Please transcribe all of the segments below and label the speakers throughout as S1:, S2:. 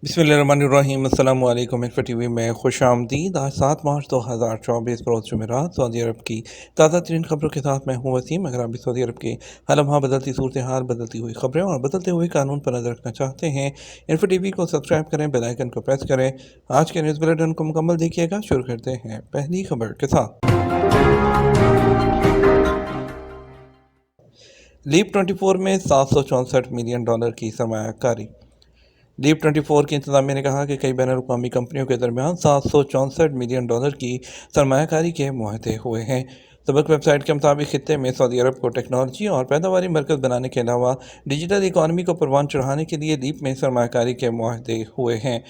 S1: बिस्मिल्लाहिर्रहमानिर्रहीम। अस्सलाम वालेकुम। इन्फो टीवी में खुश आमदीद। आज 7 मार्च 2024 रोज़ जुमेरात, सऊदी अरब की ताज़ा तरीन खबरों के साथ मैं हूँ वसीम। अगर आप भी सऊदी अरब के हर लम्हा बदलती सूरत हाल, बदलती हुई खबरें और बदलते हुए कानून पर नजर रखना चाहते हैं, इन्फो टीवी को सब्सक्राइब करें, बेल आइकन को प्रेस करें। आज के न्यूज़ बुलेटिन को मुकम्मल देखिएगा। शुरू करते हैं पहली खबर के साथ। लीप 24 में $764 मिलियन की सरमायाकारी। लीप 24 की इंतजामिया ने कहा कि कई बैन अवी कंपनियों के दरमियान $764 मिलियन की सरमायाकारी के मुआहदे हुए हैं। सबक वेबसाइट के मुताबिक खित्ते में सऊदी अरब को टेक्नोलॉजी और पैदावारी मरकज़ बनाने के अलावा डिजिटल इकानमी को परवान चढ़ाने के लिए लीप में सरमायाकारी के मुआहदे हुए हैं।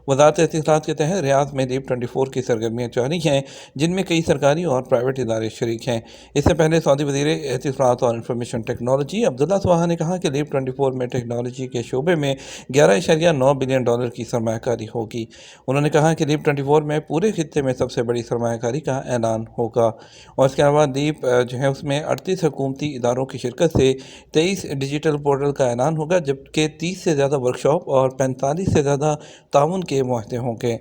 S1: वजारत इत्तिसालात के तहत रियाद में लीप 24 की सरगर्मियाँ जारी हैं, जिनमें कई सरकारी और प्राइवेट इदारे शरीक हैं। इससे पहले सऊदी वज़ीर इत्तिसालात और इंफॉर्मेशन टेक्नोलॉजी अब्दुल्ला स्वाहा ने कहा कि लीप 24 में टेक्नोलॉजी के शोबे में $11.9 बिलियन की सरमायाकारी होगी। उन्होंने कहा कि लीप 24 में पूरे खित्ते में सबसे बड़ी सरमायाकारी का ऐलान होगा और इसके अलावा लीप जो है उसमें 38 हुकूमती इदारों की शिरकत से 23 डिजिटल पोर्टल का ऐलान होगा, जबकि 30 से ज़्यादा वर्कशॉप और 45 से ज़्यादा ताउन के मुआहदे होंगे।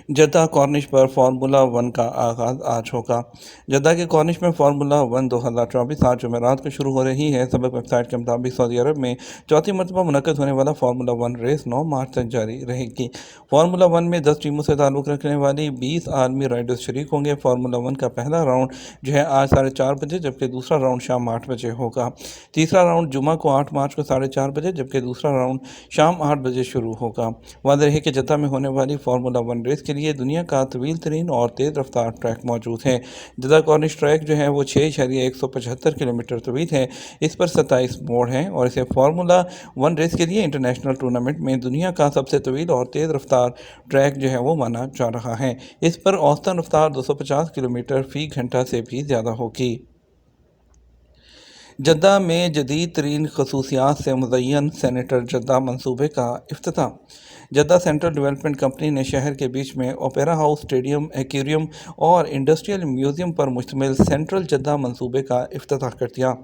S1: जद्दा कॉर्निश पर फार्मूला वन का आगाज़ आज होगा। जद्दा के कॉर्निश में फार्मूला वन 2024 आज जुमेरात को शुरू हो रही है। सबक वेबसाइट के मुताबिक सऊदी अरब में चौथी मरतबा मुनक्कद होने वाला फार्मूला वन रेस 9 मार्च तक जारी रहेगी। फार्मूला वन में 10 टीमों से ताल्लुक़ रखने वाली 20 आलमी राइडर्स शरीक होंगे। फार्मूला वन का पहला राउंड जो है आज 4:30 बजे, जबकि दूसरा राउंड शाम 8 बजे होगा। तीसरा राउंड जुमा को 8 मार्च को 4:30 बजे, जबकि दूसरा राउंड शाम 8 बजे शुरू होगा। वाज़ेह है कि जद्दा में होने वाली फार्मूला वन रेस के लिए दुनिया का तवील तरीन और तेज़ रफ्तार ट्रैक मौजूद है। जद्दा कॉर्निश ट्रैक जो है वो 6.175 किलोमीटर तवील है। इस पर 27 मोड़ हैं और इसे फार्मूला वन रेस के लिए इंटरनेशनल टूर्नामेंट में दुनिया का सबसे तवील और तेज़ रफ्तार ट्रैक जो है वो माना जा रहा है। इस पर औसतन रफ्तार 250 किलोमीटर फ़ी घंटा से भी ज़्यादा होगी। जद्दा में जदीद तरीन खसूसियात से मुज़य्यन सेनेटर जद्दा मंसूबे का इफ्तिताह। जद्दा सेंट्रल डेवलपमेंट कंपनी ने शहर के बीच में ओपेरा हाउस, स्टेडियम, एक्वेरियम और इंडस्ट्रियल म्यूज़ियम पर मुश्तमिल सेंट्रल जद्दा मंसूबे का इफ्तिताह कर दिया।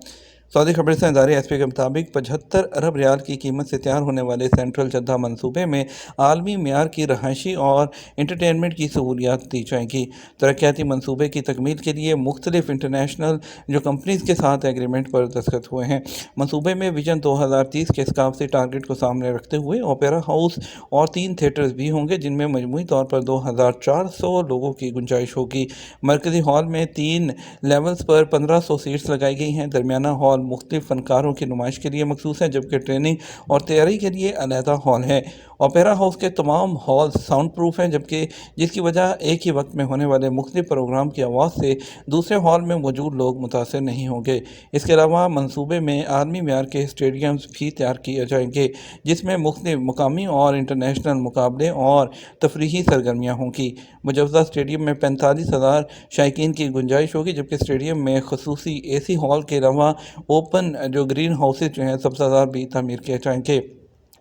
S1: सऊदी खबरसां इदारे एसपी के मुताबिक 75 अरब रियाल की कीमत से तैयार होने वाले सेंट्रल जद्दा मंसूबे में आलमी मेयार की रहायशी और इंटरटेनमेंट की सहूलियात दी जाएंगी। तरक्याती मंसूबे की तकमील के लिए मुख्तलिफ इंटरनेशनल जो कंपनीज़ के साथ एग्रीमेंट पर दस्तखत हुए हैं। मंसूबे में विजन 2030 के सकाफती टारगेट को सामने रखते हुए ओपेरा हाउस और 3 थिएटर्स भी होंगे, जिनमें मजमूई तौर पर 2400 लोगों की गुंजाइश होगी। मरकज़ी हॉल में 3 लेवल्स पर 1500 सीट्स लगाई गई हैं। दरमियाना हॉल मुख्तलिफ फनकारों की नुमाइश के लिए मखसूस है, जबकि ट्रेनिंग और तैयारी के लिए अलहदा हॉल है। ओपेरा हाउस के तमाम हॉल साउंड प्रूफ हैं, जबकि जिसकी वजह एक ही वक्त में होने वाले मुख्तलिफ प्रोग्राम की आवाज़ से दूसरे हॉल में मौजूद लोग मुतासर नहीं होंगे। इसके अलावा मंसूबे में आलमी मेयार के स्टेडियम्स भी तैयार किए जाएंगे, जिसमें मुख्तलिफ मुकामी और इंटरनेशनल मुकाबले और तफरीही सरगर्मियाँ होंगी। मुजवज़ा स्टेडियम में 45,000 शायकीन की गुंजाइश होगी, जबकि स्टेडियम में खसूसी AC हॉल के अलावा ओपन जो ग्रीन हाउसेज जो हैं सब्ज़ादार भी तामीर किए जाएंगे।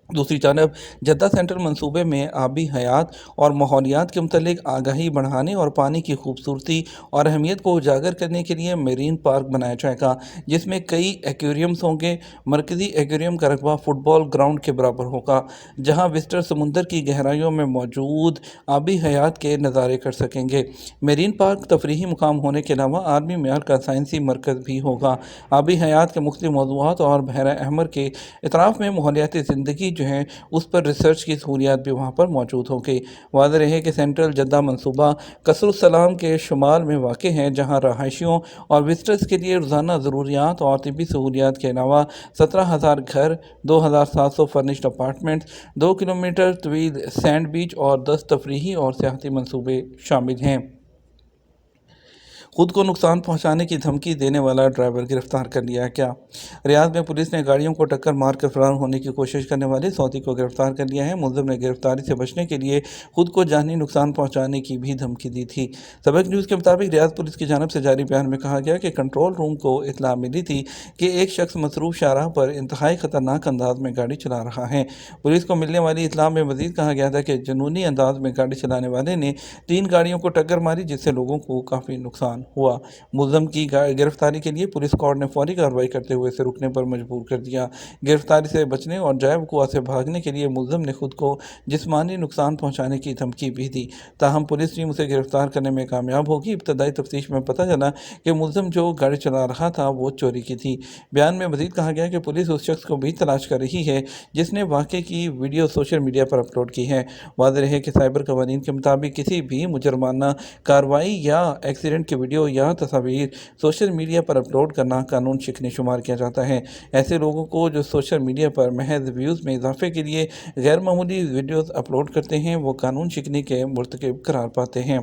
S1: दूसरी जानब जद्दा सेंट्रल मंसूबे में आबी हयात और माहौलियात के मुतल्लिक आगाही बढ़ाने और पानी की खूबसूरती और अहमियत को उजागर करने के लिए मेरीन पार्क बनाया जाएगा, जिसमें कई एक्वेरियम्स होंगे। मरकज़ी एक्वेरियम का रकबा फुटबॉल ग्राउंड के बराबर होगा, जहां विजिटर समुंदर की गहराइयों में मौजूद आबी हयात के नज़ारे कर सकेंगे। मेरीन पार्क तफरीही मुकाम होने के अलावा आलमी मेयार का साइंसी मरकज़ भी होगा। आबी हयात के मुख्तलिफ मौज़ूआत और बहर अहमर के इतराफ़ में माहौलियाती ज़िंदगी जो है उस पर रिसर्च की सहूलियात भी वहाँ पर मौजूद होंगी। वाज़ेह रहे कि सेंट्रल जद्दा मंसूबा कसरुस्सलाम के शुमाल में वाक़ है, जहाँ रहायशियों और विजिटर्स के लिए रोज़ाना ज़रूरियात और तिब्बी सहूलियात के अलावा 17,000 घर, 2,700 फर्निश्ड अपार्टमेंट्स, 2 किलोमीटर तवील सैंड बीच और 10 तफरीही और सियाहती मंसूबे शामिल हैं। खुद को नुकसान पहुंचाने की धमकी देने वाला ड्राइवर गिरफ्तार कर लिया क्या? रियाद में पुलिस ने गाड़ियों को टक्कर मार कर फरार होने की कोशिश करने वाले सऊदी को गिरफ्तार कर लिया है। मुलज़िम ने गिरफ्तारी से बचने के लिए खुद को जानी नुकसान पहुंचाने की भी धमकी दी थी। सबक न्यूज़ के मुताबिक रियाद पुलिस की जानब से जारी बयान में कहा गया कि कंट्रोल रूम को इत्तला मिली थी कि एक शख्स मसरूफ़ शाहराह पर इंतहाई ख़तरनाक अंदाज में गाड़ी चला रहा है। पुलिस को मिलने वाली इत्तला में मज़ीद कहा गया था कि जुनूनी अंदाज में गाड़ी चलाने वाले ने 3 गाड़ियों को टक्कर मारी, जिससे लोगों को काफ़ी नुकसान ہوا۔ ملزم کی گرفتاری کے لیے پولیس اسکواڈ نے فوری کارروائی کرتے ہوئے اسے رکنے پر مجبور کر دیا۔ گرفتاری سے بچنے اور جائے وقوع سے بھاگنے کے لیے ملزم نے خود کو جسمانی نقصان پہنچانے کی دھمکی بھی دی، تاہم پولیس ٹیم اسے گرفتار کرنے میں کامیاب ہوگی۔ ابتدائی تفتیش میں پتہ چلا کہ ملزم جو گاڑی چلا رہا تھا وہ چوری کی تھی۔ بیان میں مزید کہا گیا کہ پولیس اس شخص کو بھی تلاش کر رہی ہے جس نے واقعے کی ویڈیو سوشل میڈیا پر اپلوڈ کی ہے۔ واضح رہے کہ سائبر قوانین کے مطابق کسی بھی مجرمانہ کارروائی یا ایکسیڈنٹ کی ویڈیو یا تصاویر سوشل میڈیا پر اپلوڈ کرنا قانون شکنی شمار کیا جاتا ہے۔ ایسے لوگوں کو جو سوشل میڈیا پر محض ویوز میں اضافے کے لیے غیر معمولی ویڈیوز اپلوڈ کرتے ہیں وہ قانون شکنی کے مرتکب قرار پاتے ہیں۔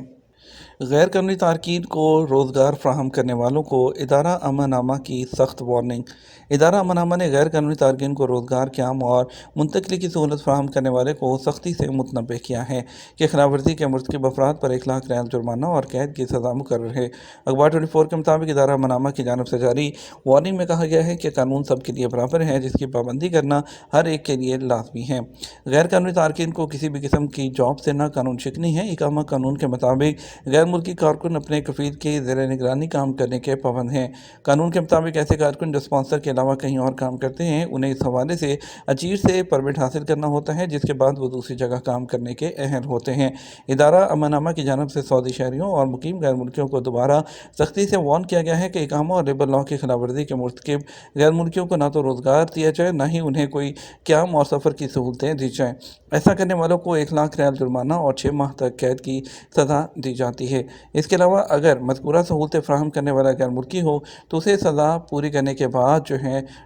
S1: غیر قانونی تارکین کو روزگار فراہم کرنے والوں کو ادارہ امن نامہ کی سخت وارننگ۔ ادارہ امن نامہ نے غیر قانونی تارکین کو روزگار قیام اور منتقلی کی سہولت فراہم کرنے والے کو سختی سے متنبہ کیا ہے کہ خلاف ورزی کے مرتکب افراد پر 1 لاکھ ریال جرمانہ اور قید کی سزا مقرر ہے۔ اخبار 24 کے مطابق ادارہ امن نامہ کی جانب سے جاری وارننگ میں کہا گیا ہے کہ قانون سب کے لیے برابر ہے، جس کی پابندی کرنا ہر ایک کے لیے لازمی ہے۔ غیر قانونی تارکین کو کسی بھی قسم کی جاب سے نہ قانون شکنی ہے۔ اقامہ قانون کے مطابق غیر ملکی کارکن اپنے کفیل کی زیر نگرانی کام کرنے کے پابند ہیں۔ قانون کے مطابق ایسے کارکن جو اسپانسر کے علاوہ کہیں اور کام کرتے ہیں انہیں اس حوالے سے اجیر سے پرمٹ حاصل کرنا ہوتا ہے، جس کے بعد وہ دوسری جگہ کام کرنے کے اہل ہوتے ہیں۔ ادارہ امن نامہ کی جانب سے سعودی شہریوں اور مقیم غیر ملکیوں کو دوبارہ سختی سے وارن کیا گیا ہے کہ اقامہ اور لیبر لاء کی خلاف ورزی کے مرتکب غیر ملکیوں کو نہ تو روزگار دیا جائے نہ ہی انہیں کوئی قیام اور سفر کی سہولتیں دی جائیں۔ ایسا کرنے والوں کو 1 لاکھ ریال جرمانہ اور 6 ماہ تک قید کی سزا دی جاتی ہے۔ اس کے علاوہ اگر مذکورہ سہولتیں فراہم کرنے والا غیر ملکی ہو تو اسے سزا پوری کرنے کے بعد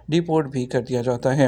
S1: ڈیپورٹ بھی کر دیا جاتا ہے۔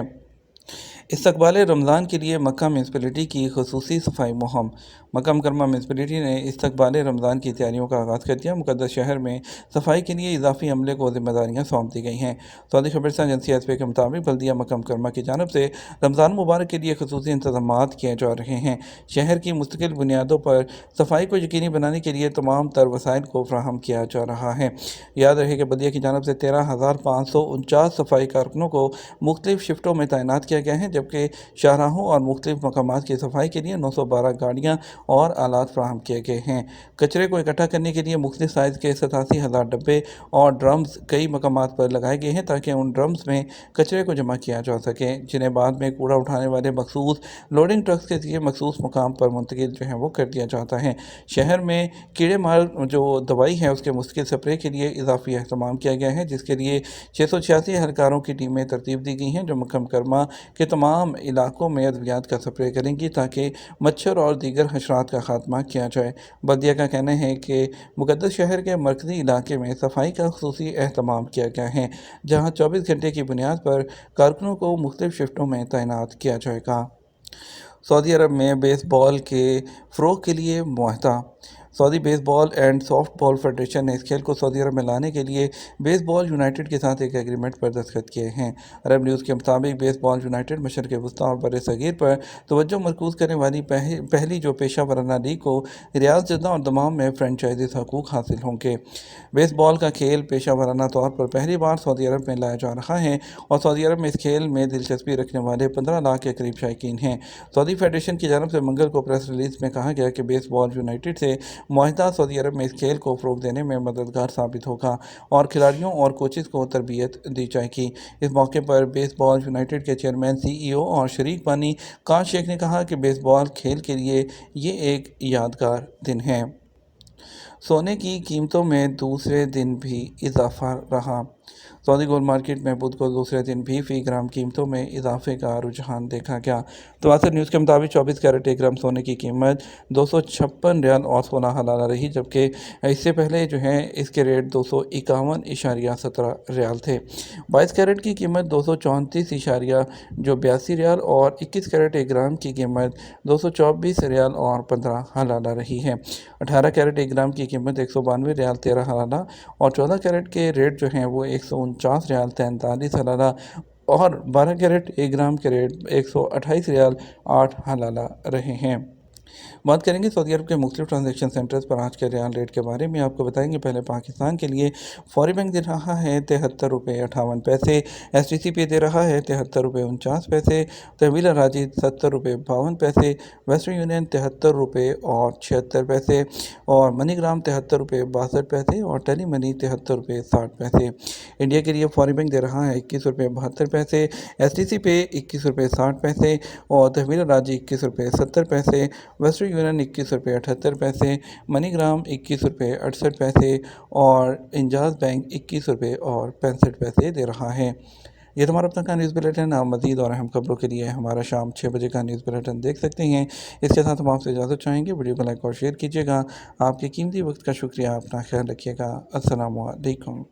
S1: استقبال رمضان کے لیے مکہ میونسپلٹی کی خصوصی صفائی مہم۔ مکہ مکرمہ میونسپلٹی نے استقبال رمضان کی تیاریوں کا آغاز کر دیا۔ مقدس شہر میں صفائی کے لیے اضافی عملے کو ذمہ داریاں سونپ دی گئی ہیں۔ سعودی خبررساں ایجنسی ایس پی کے مطابق بلدیہ مکہ مکرمہ کی جانب سے رمضان مبارک کے لیے خصوصی انتظامات کیے جا رہے ہیں۔ شہر کی مستقل بنیادوں پر صفائی کو یقینی بنانے کے لیے تمام تر وسائل کو فراہم کیا جا رہا ہے۔ یاد رہے کہ بلدیہ کی جانب سے 13,549 صفائی کارکنوں کو مختلف شفٹوں میں تعینات کیا گیا ہے، جبکہ شاہراہوں اور مختلف مقامات کی صفائی کے لیے 912 گاڑیاں اور آلات فراہم کیے گئے ہیں۔ کچرے کو اکٹھا کرنے کے لیے مختلف سائز کے 87,000 ڈبے اور ڈرمز کئی مقامات پر لگائے گئے ہیں تاکہ ان ڈرمز میں کچرے کو جمع کیا جا سکے، جنہیں بعد میں کوڑا اٹھانے والے مخصوص لوڈنگ ٹرکس کے ذریعے مخصوص مقام پر منتقل وہ کر دیا جاتا ہے۔ شہر میں کیڑے مار جو دوائی ہے اس کے مستقل سپرے کے لیے اضافی اہتمام کیا گیا ہے، جس کے لیے 686 اہلکاروں کی ٹیمیں ترتیب دی گئی ہیں جو مکہ مکرمہ کے تمام علاقوں میں ادویات کا سپرے کریں گی تاکہ مچھر اور دیگر حشرات کا خاتمہ کیا جائے۔ بلدیہ کا کہنا ہے کہ مقدس شہر کے مرکزی علاقے میں صفائی کا خصوصی اہتمام کیا گیا ہے، جہاں 24 گھنٹے کی بنیاد پر کارکنوں کو مختلف شفٹوں میں تعینات کیا جائے گا۔ سعودی عرب میں بیس بال کے فروغ کے لیے معاہدہ۔ Saudi baseball and softball federation نے اس کھیل کو سعودی عرب میں لانے کے لیے بیس بال یونائیٹڈ کے ساتھ ایک ایگریمنٹ پر دستخط کیے ہیں۔ عرب نیوز کے مطابق بیس بال یونائیٹڈ مشرق وسطیٰ اور بر صغیر پر توجہ مرکوز کرنے والی پہلی جو پیشہ ورانہ لیگ کو ریاض، جدہ اور دمام میں فرنچائزز حقوق حاصل ہوں گے۔ بیس بال کا کھیل پیشہ ورانہ طور پر پہلی بار سعودی عرب میں لایا جا رہا ہے اور سعودی عرب میں اس کھیل میں دلچسپی رکھنے والے 15 لاکھ کے قریب شائقین ہیں۔ سعودی فیڈریشن کی جانب سے منگل کو پریس ریلیز میں کہا گیا کہ بیس بال یونائیٹڈ سے معاہدہ سعودی عرب میں اس کھیل کو فروغ دینے میں مددگار ثابت ہوگا اور کھلاڑیوں اور کوچز کو تربیت دی جائے گی۔ اس موقع پر بیس بال یونائیٹڈ کے چیئرمین سی ای او اور شریک بانی کان شیخ نے کہا کہ بیس بال کھیل کے لیے یہ ایک یادگار دن ہے۔ سونے کی قیمتوں میں دوسرے دن بھی اضافہ رہا۔ سعودی گولڈ مارکیٹ میں بدھ کو دوسرے دن بھی فی گرام قیمتوں میں اضافے کا رجحان دیکھا گیا۔ تواتر نیوز کے مطابق 24 کیرٹ 1 گرام سونے کی قیمت 256 ریال اور 16 حلالہ رہی، جبکہ اس سے پہلے اس کے ریٹ 251.17 ریال تھے۔ 22 کیرٹ کی قیمت 234.82 ریال اور 21 کیرٹ 1 گرام کی قیمت 224 ریال اور 15 حلالہ رہی ہے۔ 18 کیرٹ 1 گرام کی قیمت 192 ریال 13 حلالہ اور 14 کیرٹ کے ریٹ وہ 149 ریال 43 حلالہ اور 12 کیرٹ 1 گرام کے ریٹ 128 ریال 8 حلالہ رہے ہیں۔ बात करेंगे सऊदी अरब के मुख्तलिफ ट्रांजेक्शन सेंटर्स पर आज के रियाल रेट के बारे में। आपको बताएंगे पहले पाकिस्तान के लिए फौरी बैंक दे रहा है 73 रुपये 58 पैसे, STC पे दे रहा है 73 रुपये 49 पैसे, तहवील अराजी 70 रुपये 52 पैसे, वेस्टर्न यूनियन 73 रुपये और 76 पैसे और मनीग्राम 73 रुपये 62 पैसे और टेली मनी 73 रुपये 60 पैसे। इंडिया के लिए फौरी बैंक दे रहा है 21 रुपये 72 पैसे, STC पे 21 रुपये 60 पैसे और तहवील अराजी 21 रुपये 70 पैसे, वेस्टर्न यूनियन 21 रुपये 78 पैसे, मनीग्राम 21 रुपये 68 पैसे और इंजाज बैंक 21 रुपये 65 पैसे दे रहा है। ये तो हमारा अपना का न्यूज़ बुलेटिन। आप मज़ीद और अहम खबरों के लिए हमारा शाम 6 बजे का न्यूज़ बुलेटिन देख सकते हैं। इसके साथ हम आपसे इजाज़त चाहेंगे। वीडियो को लाइक और शेयर कीजिएगा। आपके कीमती वक्त का शुक्रिया। अपना ख्याल रखिएगा। अस्सलामु अलैकुम।